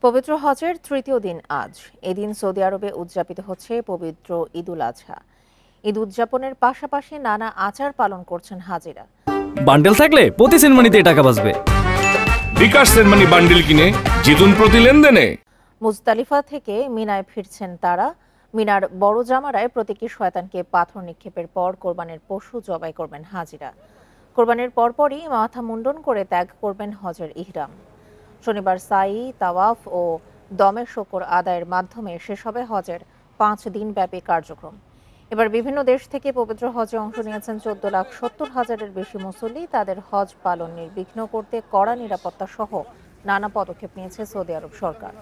পবিত্র হজের তৃতীয় দিন আজ। এদিন সৌদি আরবে উদযাপিত হচ্ছে পবিত্র ঈদুল আজহা। ঈদ উদযাপনের পাশাপাশি নানা আচার পালন করছেন হাজিরা। বান্ডেল থাকলে প্রতি সেনমানিতে টাকা বাঁচবে। বিকাশ সেনমানি বান্ডেল কিনে জিতুন প্রতি লেনদেনে। মুজদালিফা থেকে মিনায় ফিরছেন তারা। মিনার বড় জামারায় প্রতীকী শয়তানকে পাথর নিক্ষেপের পর কোরবানির পশু জবাই করবেন হাজিরা। কোরবানির পরপরই মাথা মুন্ডন করে ত্যাগ করবেন হজের ইহরাম। শনিবার সাই, তাওয়াফ ও দমে শকর আদায়ের মাধ্যমে শেষ হবে হজের 5 দিন ব্যাপী কার্যক্রম। এবার বিভিন্ন দেশ থেকে পবিত্র হজে অংশ নিয়েছেন 14,70,000-এর বেশি মুসল্লি। তাদের হজ পালন নির্বিঘ্ন করতে কড়া নিরাপত্তা সহ নানা পদক্ষেপ নিয়েছে সৌদি আরব সরকার।